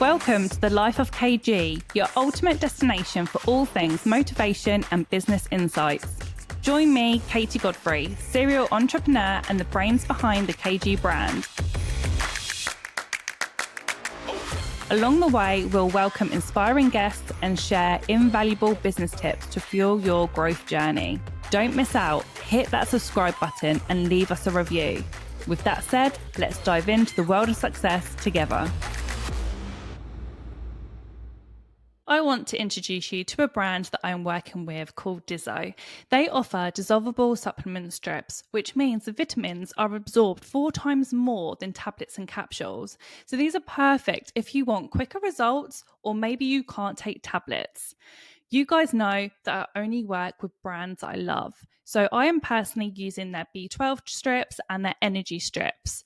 Welcome to the Life of KG, your ultimate destination for all things motivation and business insights. Join me, Katie Godfrey, serial entrepreneur and the brains behind the KG brand. Along the way, we'll welcome inspiring guests and share invaluable business tips to fuel your growth journey. Don't miss out. Hit that subscribe button and leave us a review. With that said, let's dive into the world of success together. I want to introduce you to a brand that I'm working with called Dizzo. They offer dissolvable supplement strips, which means the vitamins are absorbed 4 times more than tablets and capsules. So these are perfect if you want quicker results or maybe you can't take tablets. You guys know that I only work with brands I love. So I am personally using their B12 strips and their energy strips.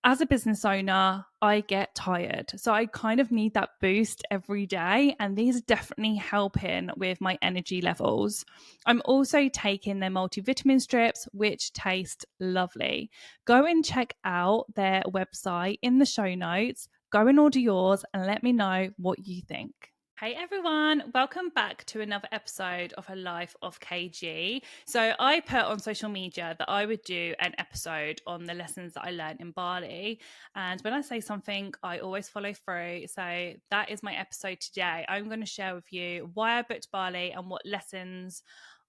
As a business owner, I get tired. So I kind of need that boost every day. And these are definitely helping with my energy levels. I'm also taking their multivitamin strips, which taste lovely. Go and check out their website in the show notes. Go and order yours and let me know what you think. Hey everyone, welcome back to another episode of A Life of KG. So I put on social media that I would do an episode on the lessons that I learned in Bali. And when I say something, I always follow through. So that is my episode today. I'm going to share with you why I booked Bali and what lessons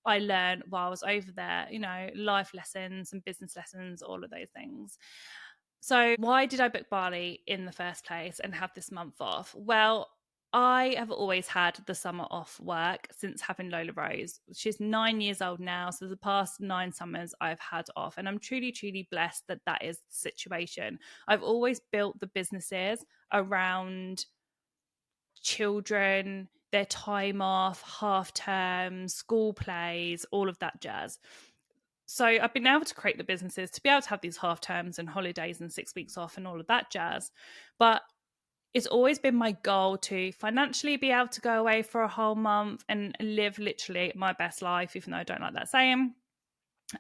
I learned while I was over there, you know, life lessons and business lessons, all of those things. So why did I book Bali in the first place and have this month off? Well, I have always had the summer off work since having Lola Rose. She's 9 years old now. So the past 9 summers I've had off. And I'm truly, truly blessed that that is the situation. I've always built the businesses around children, their time off, half term, school plays, all of that jazz. So I've been able to create the businesses to be able to have these half terms and holidays and 6 weeks off and all of that jazz. But it's always been my goal to financially be able to go away for a whole month and live literally my best life, even though I don't like that saying.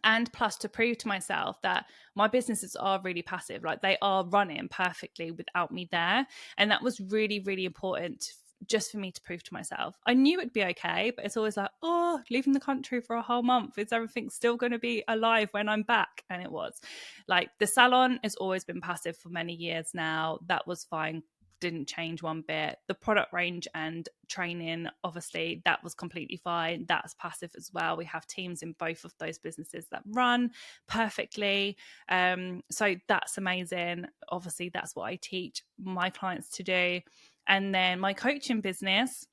And plus to prove to myself that my businesses are really passive, like they are running perfectly without me there. And that was really, really important just for me to prove to myself. I knew it'd be okay, but it's always like, oh, leaving the country for a whole month, is everything still going to be alive when I'm back? And it was. Like the salon has always been passive for many years now. That was fine. Didn't change one bit. The product range and training, obviously, that was completely fine. That's passive as well. We have teams in both of those businesses that run perfectly. So that's amazing. Obviously, that's what I teach my clients to do. And then my coaching business,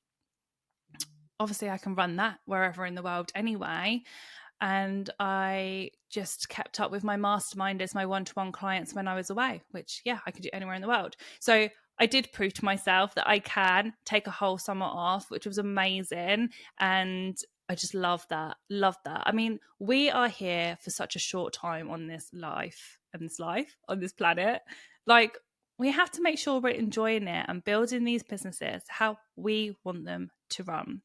obviously, I can run that wherever in the world anyway. And I just kept up with my masterminders, my one-to-one clients when I was away, which, yeah, I could do anywhere in the world. So I did prove to myself that I can take a whole summer off, which was amazing. And I just love that. Love that. I mean, we are here for such a short time on this life, on this planet. Like, we have to make sure we're enjoying it and building these businesses how we want them to run.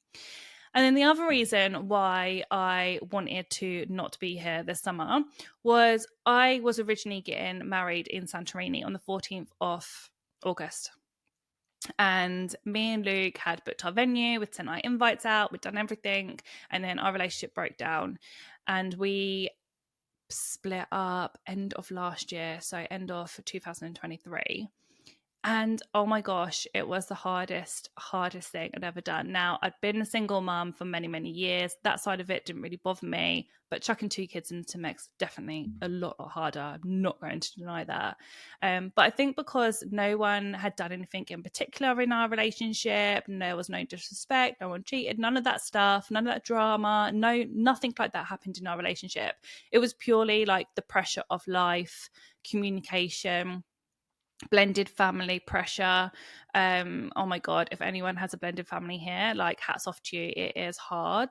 And then the other reason why I wanted to not be here this summer was I was originally getting married in Santorini on the 14th of August. And me and Luke had booked our venue, we'd sent our invites out, we'd done everything. And then our relationship broke down and we split up end of last year. So end of 2023. And oh my gosh, it was the hardest thing I'd ever done. Now, I'd been a single mum for many, many years. That side of it didn't really bother me, but chucking 2 kids into mix, definitely a lot harder. I'm not going to deny that. But I think because no one had done anything in particular in our relationship, there was no disrespect, no one cheated, none of that stuff, none of that drama, nothing like that happened in our relationship. It was purely like the pressure of life, communication, blended family pressure. Oh my god, if anyone has a blended family here, like hats off to you. It is hard.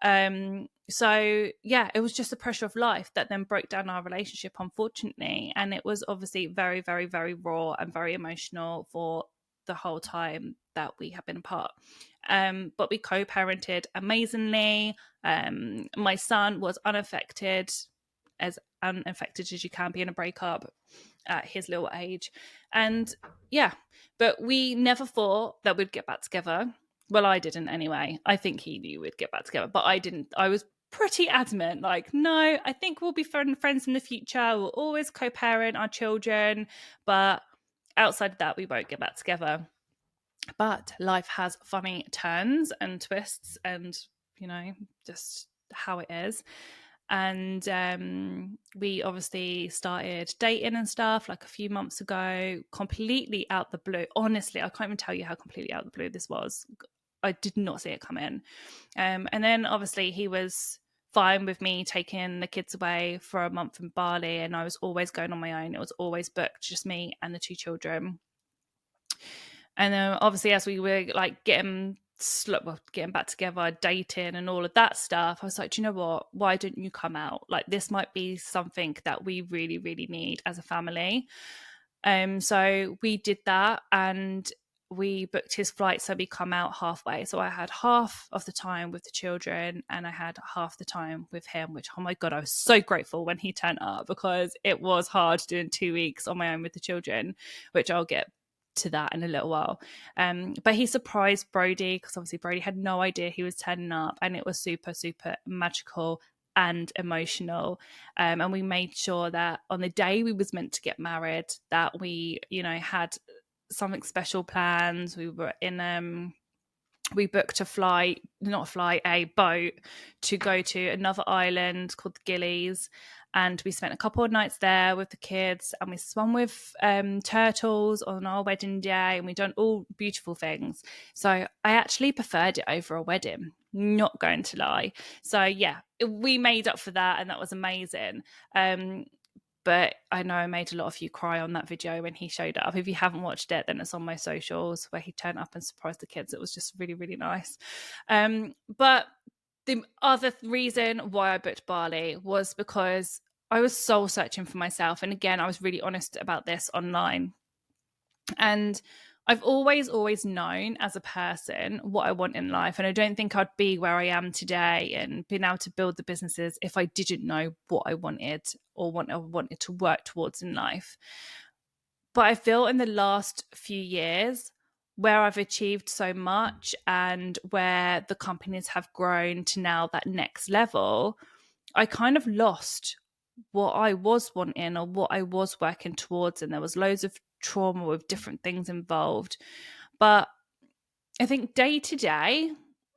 So yeah, it was just the pressure of life that then broke down our relationship, unfortunately. And it was obviously very, very, very raw and very emotional for the whole time that we have been apart. But we co-parented amazingly. My son was unaffected as unaffected as you can be in a breakup at his little age. And yeah, but we never thought that we'd get back together. Well, I didn't anyway. I think he knew we'd get back together, but I didn't. I was pretty adamant, like, no, I think we'll be friends in the future. We'll always co-parent our children, but outside of that, we won't get back together. But life has funny turns and twists, and just how it is. And we obviously started dating and stuff like a few months ago, completely out the blue. Honestly, I can't even tell you how completely out the blue this was. I did not see it come in. And then obviously he was fine with me taking the kids away for a month in Bali, and I was always going on my own. It was always booked, just me and the 2 children. And then obviously as we were like getting back together, dating and all of that stuff, I was like, do you know what? Why don't you come out? Like, this might be something that we really, really need as a family. So we did that, and we booked his flight so we come out halfway. So I had half of the time with the children and I had half the time with him, which, oh my God, I was so grateful when he turned up, because it was hard doing 2 weeks on my own with the children, which I'll get to that in a little while. But he surprised Brody, because obviously Brody had no idea he was turning up, and it was super, super magical and emotional. And we made sure that on the day we was meant to get married, that we, had something special planned. We were in we booked a boat to go to another island called the Gillies, and we spent a couple of nights there with the kids, and we swam with turtles on our wedding day, and we done all beautiful things. So I actually preferred it over a wedding, not going to lie. So yeah, we made up for that, and that was amazing. But I know I made a lot of you cry on that video when he showed up. If you haven't watched it, then it's on my socials, where he turned up and surprised the kids. It was just really, really nice. But the other reason why I booked Bali was because I was soul searching for myself. And again, I was really honest about this online. And I've always known as a person what I want in life. And I don't think I'd be where I am today and been able to build the businesses if I didn't know what I wanted or what I wanted to work towards in life. But I feel in the last few years, where I've achieved so much and where the companies have grown to now that next level, I kind of lost what I was wanting or what I was working towards. And there was loads of trauma with different things involved. But I think day to day,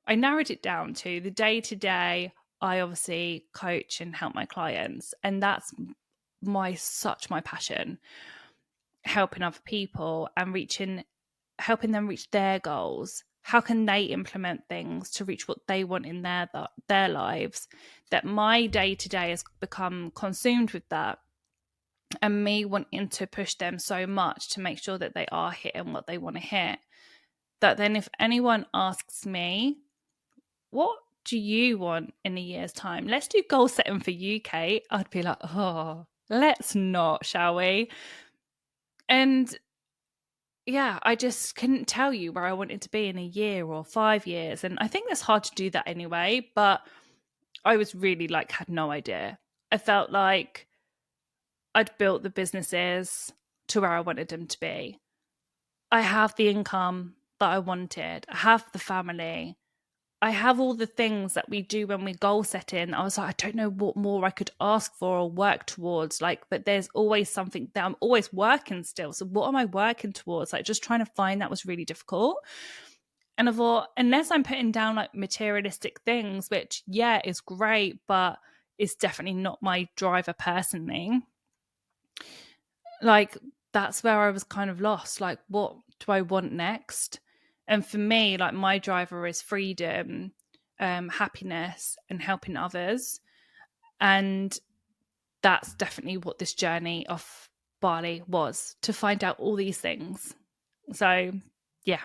I narrowed it down to the day to day. I obviously coach and help my clients, and that's my passion, helping other people and helping them reach their goals. How can they implement things to reach what they want in their lives? That my day to day has become consumed with that, and me wanting to push them so much to make sure that they are hitting what they want to hit, that then if anyone asks me, what do you want in a year's time? Let's do goal setting for you, Kate. I'd be like, oh, let's not, shall we? And yeah, I just couldn't tell you where I wanted to be in a year or 5 years. And I think that's hard to do that anyway, but I was really had no idea. I felt like I'd built the businesses to where I wanted them to be. I have the income that I wanted. I have the family. I have all the things that we do when we goal setting. I was like, I don't know what more I could ask for or work towards. But there's always something that I'm always working still. So what am I working towards? Just trying to find that was really difficult. And I thought, unless I'm putting down materialistic things, which is great, but it's definitely not my driver personally. That's where I was kind of lost. What do I want next? And for me, my driver is freedom, happiness, and helping others. And that's definitely what this journey of Bali was, to find out all these things. So, yeah.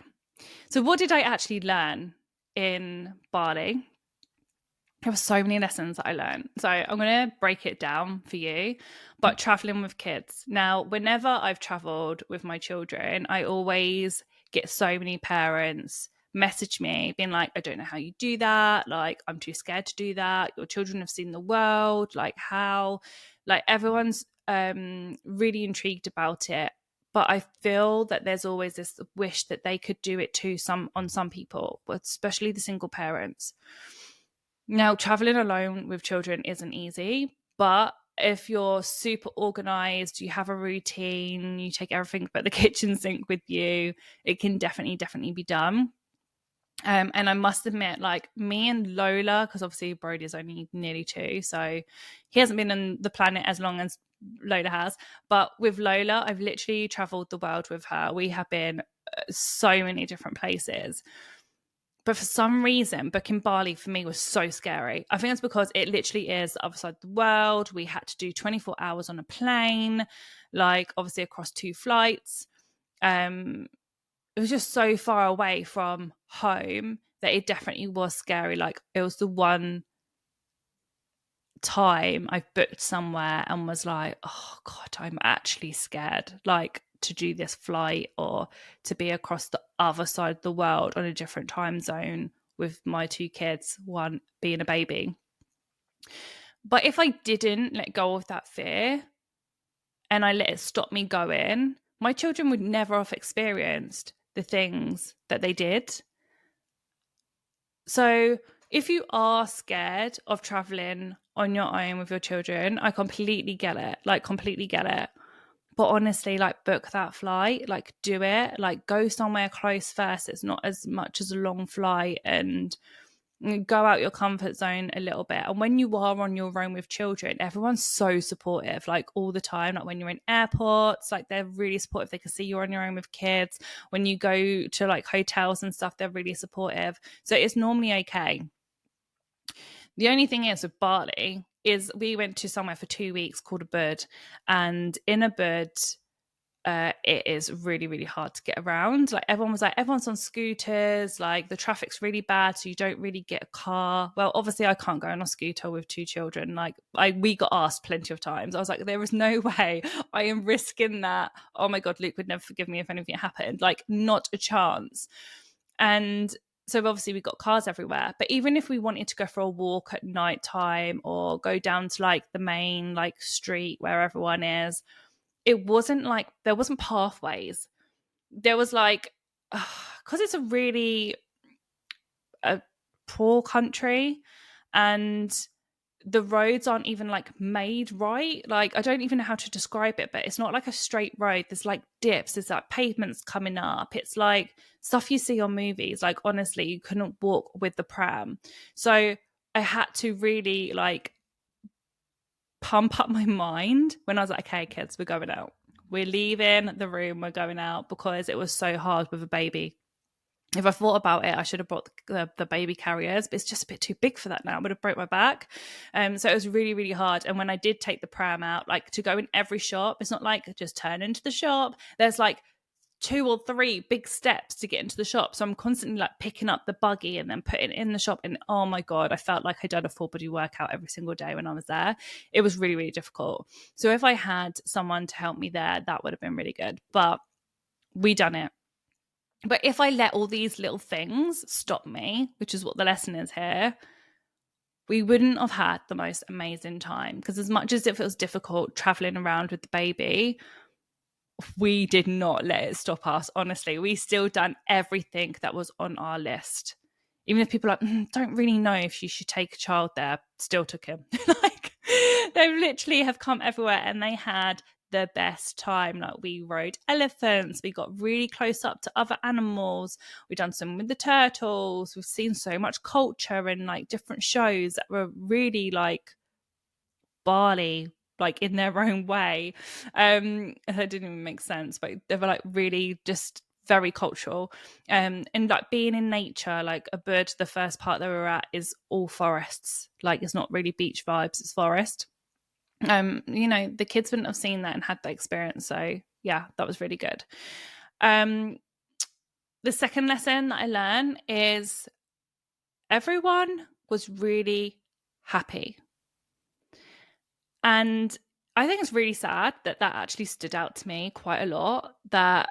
So what did I actually learn in Bali? There were so many lessons that I learned. So I'm going to break it down for you. But traveling with kids. Now, whenever I've traveled with my children, I always get so many parents message me being like, I don't know how you do that. Like, I'm too scared to do that. Your children have seen the world. Like, how? Like, everyone's really intrigued about it. But I feel that there's always this wish that they could do it too, on some people, especially the single parents. Now, traveling alone with children isn't easy, but if you're super organized, you have a routine, you take everything but the kitchen sink with you, it can definitely be done. And I must admit, like, me and Lola, because obviously Brody is only nearly 2, so he hasn't been on the planet as long as Lola has. But with Lola, I've literally traveled the world with her. We have been so many different places. But for some reason, booking Bali for me was so scary. I think it's because it literally is the other side of the world. We had to do 24 hours on a plane, like obviously across 2 flights. It was just so far away from home that it definitely was scary. Like, it was the one time I booked somewhere and was like, oh God, I'm actually scared, like, to do this flight or to be across the other side of the world on a different time zone with my 2 kids, one being a baby. But if I didn't let go of that fear and I let it stop me going, my children would never have experienced the things that they did. So if you are scared of traveling on your own with your children, I completely get it. Like, completely get it. But honestly, like, book that flight, like, do it, like, go somewhere close first. It's not as much as a long flight, and go out your comfort zone a little bit. And when you are on your own with children, everyone's so supportive, like, all the time. Like, when you're in airports, like, they're really supportive. They can see you're on your own with kids. When you go to like hotels and stuff, they're really supportive. So it's normally okay. The only thing is with Bali is we went to somewhere for 2 weeks called Ubud, and in Ubud, it is really hard to get around. Like, everyone was like, everyone's on scooters, like, the traffic's really bad, so you don't really get a car. Well, obviously I can't go on a scooter with 2 children. Like, we got asked plenty of times. I was like, there is no way I am risking that. Oh my God, Luke would never forgive me if anything happened. Like, not a chance. And so obviously we got cars everywhere. But even if we wanted to go for a walk at night time or go down to like the main like street where everyone is, it wasn't like, there wasn't pathways. There was like, because it's a really poor country, and the roads aren't even like made right. Like, I don't even know how to describe it, but it's not like a straight road. There's like dips, there's like pavements coming up. It's like stuff you see on movies. Like, honestly, you couldn't walk with the pram. So I had to really like pump up my mind when I was like, okay, kids, we're going out. We're leaving the room, we're going out, because it was so hard with a baby. If I thought about it, I should have brought the baby carriers, but it's just a bit too big for that now. I would have broke my back. So it was really hard. And when I did take the pram out, like, to go in every shop, it's not like just turn into the shop. There's like 2 or 3 big steps to get into the shop. So I'm constantly like picking up the buggy and then putting it in the shop. And oh my God, I felt like I'd done a full body workout every single day when I was there. It was really difficult. So if I had someone to help me there, that would have been really good. But we done it. But if I let all these little things stop me, which is what the lesson is here, we wouldn't have had the most amazing time. Because as much as it feels difficult traveling around with the baby, we did not let it stop us. Honestly, we still done everything that was on our list. Even if people are like, don't really know if you should take a child there, still took him. Like, they literally have come everywhere, and they had the best time. Like, we rode elephants, we got really close up to other animals, we done some with the turtles, we've seen so much culture and like different shows that were really like Bali, like in their own way. That didn't even make sense, but they were like really just very cultural. And like being in nature, like Ubud, the first part that we were at is all forests. Like, it's not really beach vibes, it's forest. The kids wouldn't have seen that and had that experience. So yeah, that was really good. The second lesson that I learned is everyone was really happy. And I think it's really sad that actually stood out to me quite a lot, that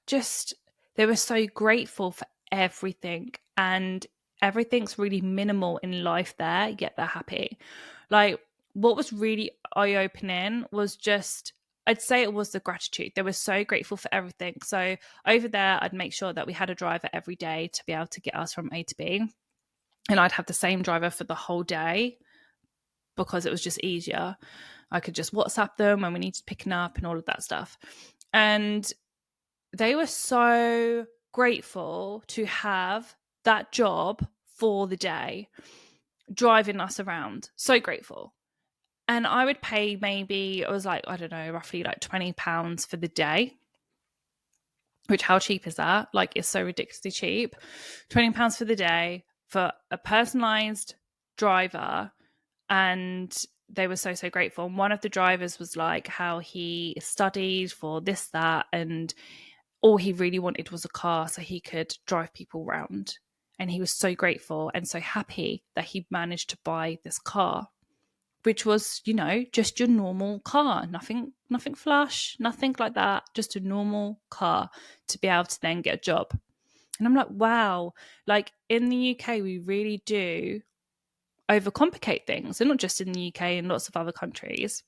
just They were so grateful for everything, and everything's really minimal in life there, yet they're happy. Like, what was really eye-opening was just, I'd say it was the gratitude. They were so grateful for everything. So over there, I'd make sure that we had a driver every day to be able to get us from A to B. And I'd have the same driver for the whole day because it was just easier. I could just WhatsApp them when we needed picking up and all of that stuff. And they were so grateful to have that job for the day, driving us around. So grateful. And I would pay maybe, it was like, I don't know, roughly like £20 for the day. Which, how cheap is that? Like, it's so ridiculously cheap. £20 for the day for a personalised driver. And they were so, so grateful. And one of the drivers was like how he studied for this, that, and all he really wanted was a car so he could drive people around. And he was so grateful and so happy that he managed to buy this car, which was, you know, just your normal car, nothing flash, nothing like that, just a normal car to be able to then get a job. And I'm like, wow, like in the UK, we really do overcomplicate things, and not just in the UK, in lots of other countries.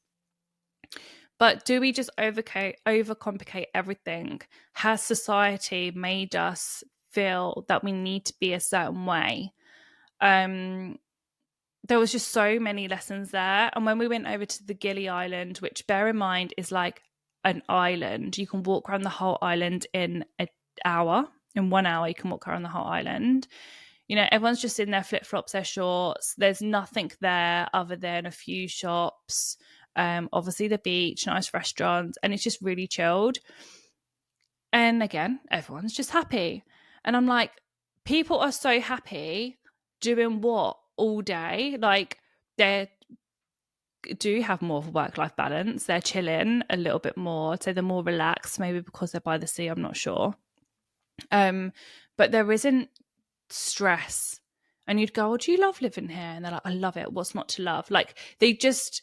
But do we just overcomplicate everything? Has society made us feel that we need to be a certain way? There was just so many lessons there. And when we went over to the Gili Island, which, bear in mind, is like an island, you can walk around the whole island in an hour. In 1 hour, you can walk around the whole island. You know, everyone's just in their flip-flops, their shorts. There's nothing there other than a few shops, obviously the beach, nice restaurants, and it's just really chilled. And again, everyone's just happy. And I'm like, people are so happy doing what all day? Like, they do have more of a work-life balance. They're chilling a little bit more. So they're more relaxed, maybe because they're by the sea, I'm not sure. But there isn't stress. And you'd go, oh, do you love living here? And they're like, I love it. What's not to love? Like, they just,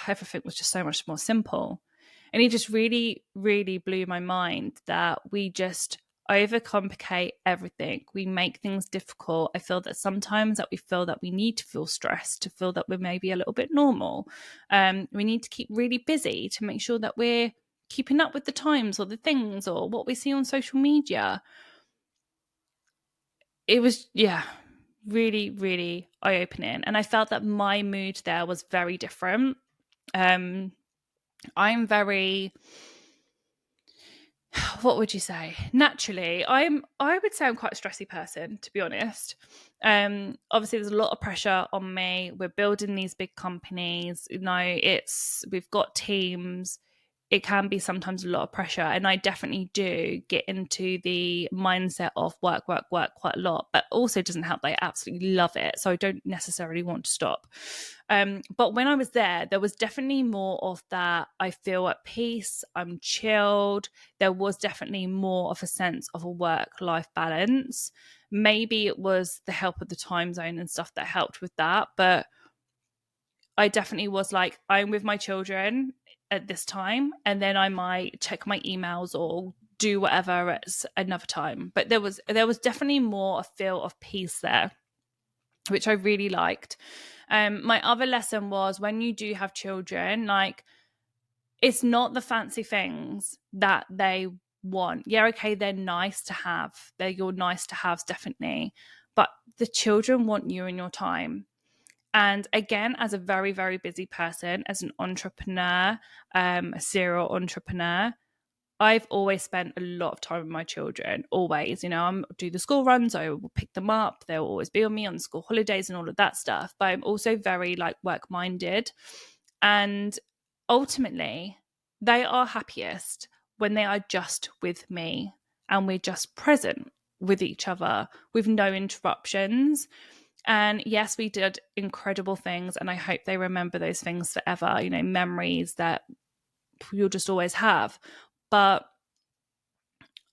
everything was just so much more simple. And it just really, really blew my mind that we just overcomplicate everything. We make things difficult. I feel that sometimes that we feel that we need to feel stressed to feel that we're maybe a little bit normal. We need to keep really busy to make sure that we're keeping up with the times or the things or what we see on social media. It was, really, really eye-opening. And I felt that my mood there was very different. I'm very, what would you say? Naturally, I would say I'm quite a stressy person, to be honest. Obviously there's a lot of pressure on me. We're building these big companies, you know, we've got teams. It can be sometimes a lot of pressure. And I definitely do get into the mindset of work quite a lot, but also doesn't help that I absolutely love it. So I don't necessarily want to stop. But when I was there was definitely more of that. I feel at peace. I'm chilled. There was definitely more of a sense of a work-life balance. Maybe it was the help of the time zone and stuff that helped with that. But I definitely was like, I'm with my children at this time, and then I might check my emails or do whatever at another time. But there was definitely more a feel of peace there, which I really liked. My other lesson was, when you do have children, like, it's not the fancy things that they want. Yeah, okay, they're nice to have. They're your nice to haves, definitely. But the children want you and your time. And again, as a very, very busy person, as an entrepreneur, a serial entrepreneur, I've always spent a lot of time with my children, always. You know, I do the school runs, I will pick them up. They'll always be with me on school holidays and all of that stuff. But I'm also very like work-minded. And ultimately, they are happiest when they are just with me and we're just present with each other with no interruptions. And yes, we did incredible things, and I hope they remember those things forever, you know, memories that you'll just always have. But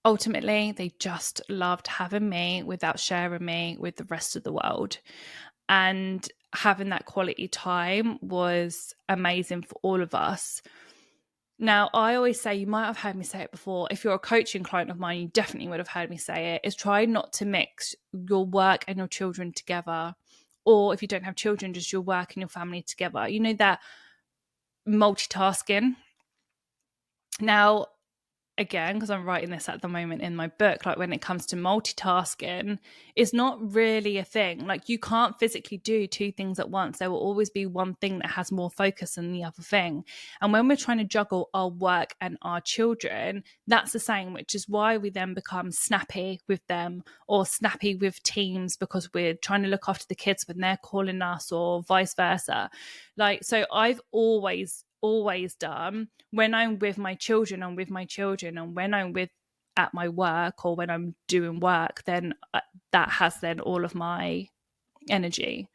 ultimately, they just loved having me without sharing me with the rest of the world. And having that quality time was amazing for all of us. Now, I always say, you might have heard me say it before, if you're a coaching client of mine, you definitely would have heard me say it, is try not to mix your work and your children together. Or if you don't have children, just your work and your family together. You know, that multitasking. Now, again, because I'm writing this at the moment in my book, like when it comes to multitasking, it's not really a thing. Like you can't physically do two things at once. There will always be one thing that has more focus than the other thing. And when we're trying to juggle our work and our children, that's the same, which is why we then become snappy with them or snappy with teams, because we're trying to look after the kids when they're calling us, or vice versa. Like, so I've always done, when I'm with my children, I'm with my children, and when I'm with at my work or when I'm doing work, then that has then all of my energy.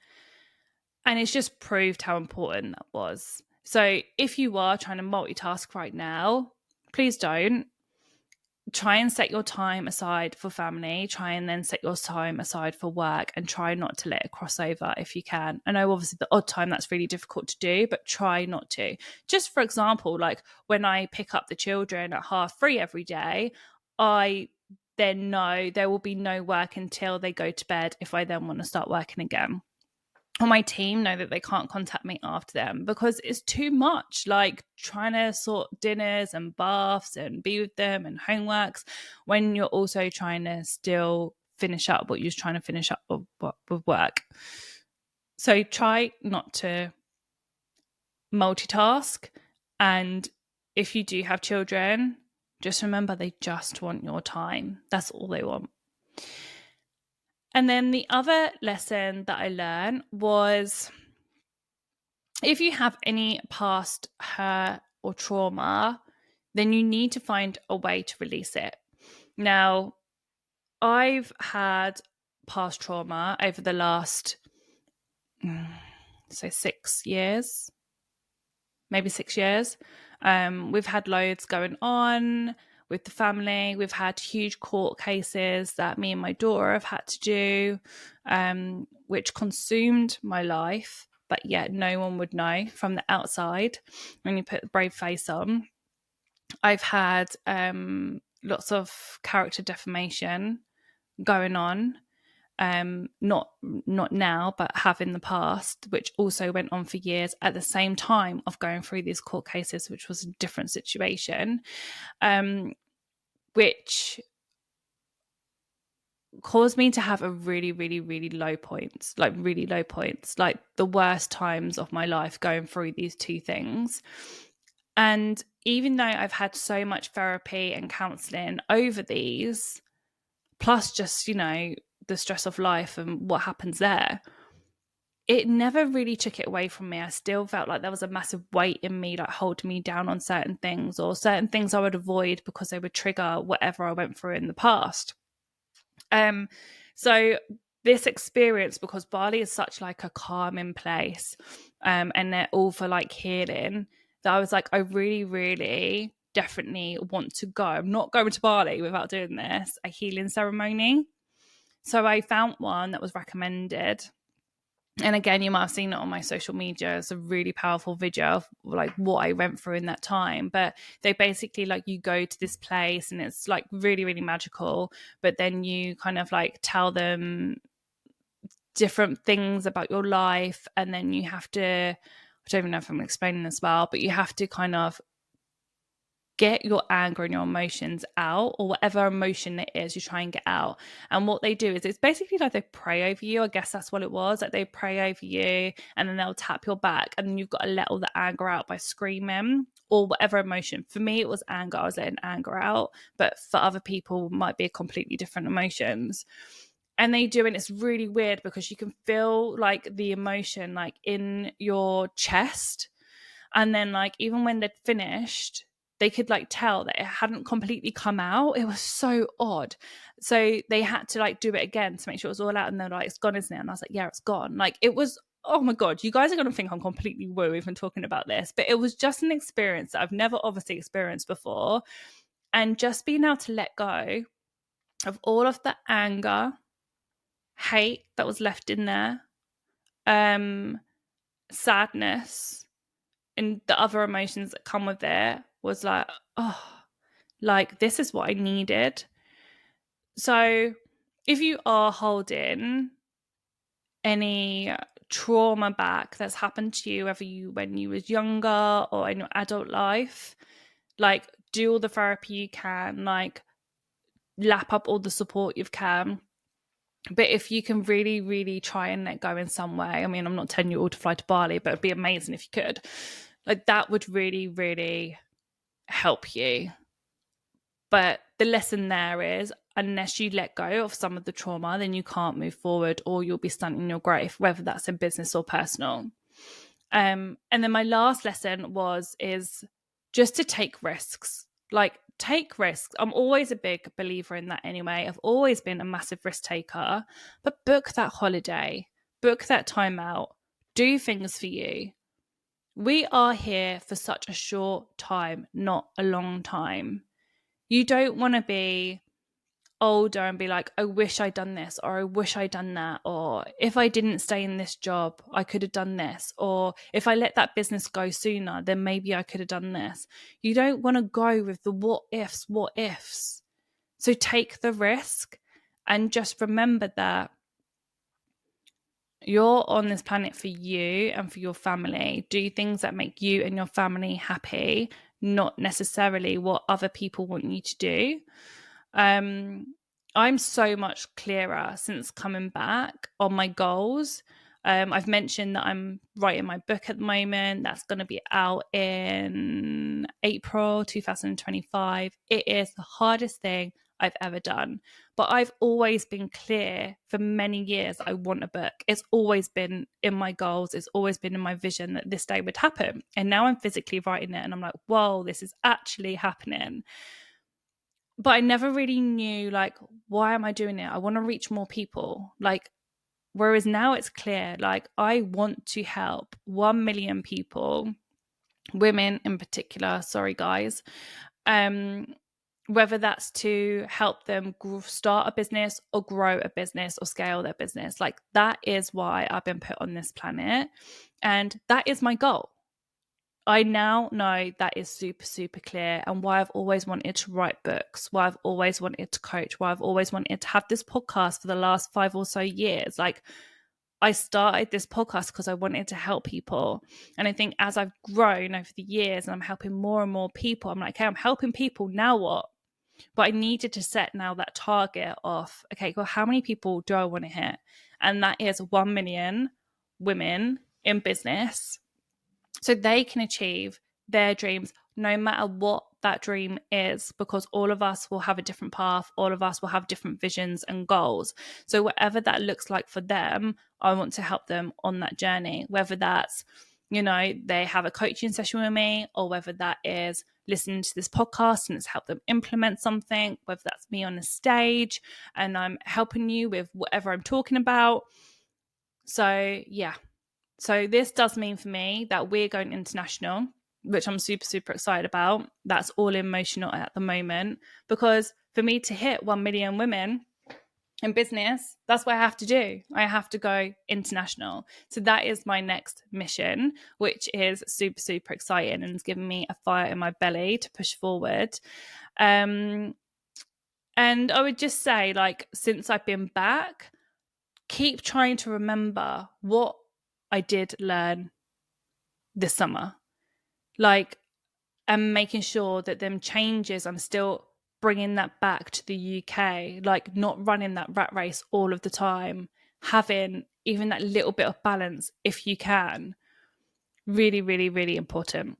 And it's just proved how important that was. So if you are trying to multitask right now, please don't. Try and set your time aside for family, try and then set your time aside for work, and try not to let it cross over if you can. I know obviously the odd time that's really difficult to do, but try not to. Just for example, like when I pick up the children at 3:30 every day, I then know there will be no work until they go to bed if I then want to start working again. On my team know that they can't contact me after them because it's too much, like trying to sort dinners and baths and be with them and homeworks when you're also trying to still finish up what you're trying to finish up with work. So try not to multitask. And if you do have children, just remember they just want your time. That's all they want. And then the other lesson that I learned was, if you have any past hurt or trauma, then you need to find a way to release it. Now, I've had past trauma over the last, 6 years, maybe 6 years. We've had loads going on with the family. We've had huge court cases that me and my daughter have had to do, which consumed my life, but yet no one would know from the outside when you put the brave face on. I've had lots of character defamation going on, not now, but have in the past, which also went on for years at the same time of going through these court cases, which was a different situation, which caused me to have a really, really, really low points, like the worst times of my life going through these two things. And even though I've had so much therapy and counseling over these, plus just, the stress of life and what happens there, it never really took it away from me. I still felt like there was a massive weight in me, like holding me down on certain things, or certain things I would avoid because they would trigger whatever I went through in the past. So this experience, because Bali is such like a calming place, and they're all for like healing, that I was like, I really, really definitely want to go. I'm not going to Bali without doing this, a healing ceremony. So I found one that was recommended. And again, you might have seen it on my social media. It's a really powerful video of like what I went through in that time. But they basically, like, you go to this place and it's like really, really magical. But then you kind of like tell them different things about your life. And then you have to, I don't even know if I'm explaining this well, but you have to kind of get your anger and your emotions out, or whatever emotion it is you try and get out. And what they do is, it's basically like they pray over you. I guess that's what it was. Like they pray over you and then they'll tap your back, and then you've got to let all the anger out by screaming or whatever emotion. For me, it was anger. I was letting anger out, but for other people, might be a completely different emotions. And they do, and it's really weird because you can feel like the emotion like in your chest. And then like even when they'd finished, they could like tell that it hadn't completely come out. It was so odd. So they had to like do it again to make sure it was all out. And they're like, it's gone, isn't it? And I was like, yeah, it's gone. Like it was, oh my God, you guys are going to think I'm completely woo even talking about this. But it was just an experience that I've never obviously experienced before. And just being able to let go of all of the anger, hate that was left in there, sadness, and the other emotions that come with it was like, oh, like this is what I needed. So if you are holding any trauma back that's happened to you, whether when you was younger or in your adult life, like do all the therapy you can, like lap up all the support you can. But if you can really, really try and let go in some way, I mean, I'm not telling you all to fly to Bali, but it'd be amazing if you could. Like that would really, really help you. But the lesson there is, unless you let go of some of the trauma, then you can't move forward, or you'll be stunting your growth, whether that's in business or personal. And then my last lesson is just to take risks. Like take risks. I'm always a big believer in that anyway. I've always been a massive risk taker, but book that holiday, book that time out, do things for you. We are here for such a short time, not a long time. You don't want to be older and be like, I wish I'd done this, or I wish I'd done that, or if I didn't stay in this job, I could have done this, or if I let that business go sooner, then maybe I could have done this. You don't want to go with the what ifs. So take the risk and just remember that you're on this planet for you and for your family. Do things that make you and your family happy, not necessarily what other people want you to do. I'm so much clearer since coming back on my goals. I've mentioned that I'm writing my book at the moment. That's going to be out in April 2025. It is the hardest thing I've ever done, but I've always been clear for many years I want a book. It's always been in my goals. It's always been in my vision that this day would happen. And now I'm physically writing it and I'm like, whoa, this is actually happening. But I never really knew, like, why am I doing it? I want to reach more people. Like, whereas now it's clear, like, I want to help 1 million people, women in particular, sorry guys, whether that's to help them start a business or grow a business or scale their business. Like, that is why I've been put on this planet. And that is my goal. I now know that is super, super clear, and why I've always wanted to write books, why I've always wanted to coach, why I've always wanted to have this podcast for the last 5 or so years. Like, I started this podcast because I wanted to help people. And I think as I've grown over the years and I'm helping more and more people, I'm like, okay, I'm helping people, now what? But I needed to set now that target of, okay, well, how many people do I want to hit? And that is 1 million women in business, so they can achieve their dreams no matter what that dream is, because all of us will have a different path. All of us will have different visions and goals. So whatever that looks like for them, I want to help them on that journey, whether that's, you know, they have a coaching session with me, or whether that is listening to this podcast and it's helped them implement something, whether that's me on a stage and I'm helping you with whatever I'm talking about. So yeah. So this does mean for me that we're going international, which I'm super, super excited about. That's all emotional at the moment, because for me to hit 1 million women in business, that's what I have to do. I have to go international. So that is my next mission, which is super, super exciting and it's given me a fire in my belly to push forward. And I would just say, like, since I've been back, keep trying to remember what I did learn this summer, like, and making sure that them changes, I'm still bringing that back to the UK, like not running that rat race all of the time, having even that little bit of balance if you can. Really, really, really important.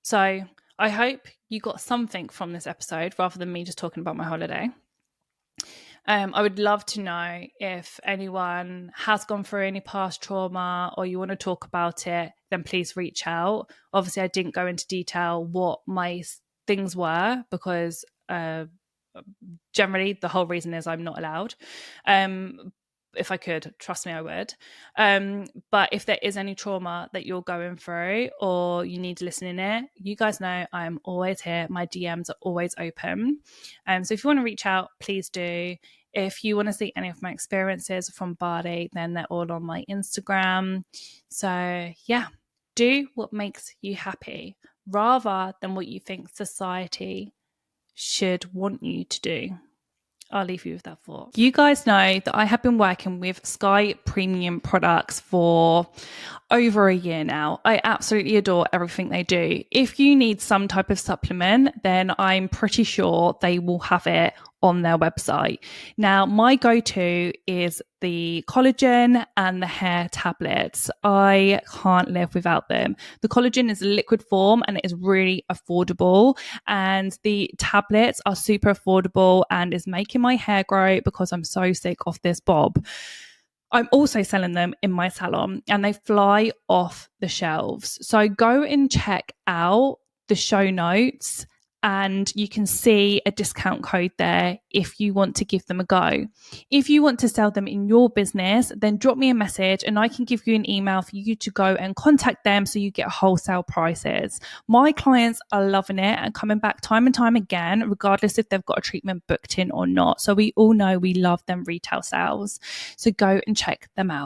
So I hope you got something from this episode rather than me just talking about my holiday. I would love to know if anyone has gone through any past trauma or you want to talk about it, then please reach out. Obviously, I didn't go into detail what my things were because generally the whole reason is I'm not allowed. If I could, trust me, I would. But if there is any trauma that you're going through or you need to listen in it, you guys know I'm always here. My DMs are always open. So if you want to reach out, please do. If you want to see any of my experiences from Bali, then they're all on my Instagram. So yeah, do what makes you happy. rather than what you think society should want you to do. I'll leave you with that thought. You guys know that I have been working with Sky Premium products for over a year now. I absolutely adore everything they do. If you need some type of supplement, then I'm pretty sure they will have it on their website. Now, my go-to is the collagen and the hair tablets. I can't live without them. The collagen is a liquid form and it is really affordable, and the tablets are super affordable and is making my hair grow because I'm so sick of this bob. I'm also selling them in my salon and they fly off the shelves. So go and check out the show notes and you can see a discount code there if you want to give them a go. If you want to sell them in your business, then drop me a message and I can give you an email for you to go and contact them so you get wholesale prices. My clients are loving it and coming back time and time again, regardless if they've got a treatment booked in or not. So we all know we love them retail sales. So go and check them out.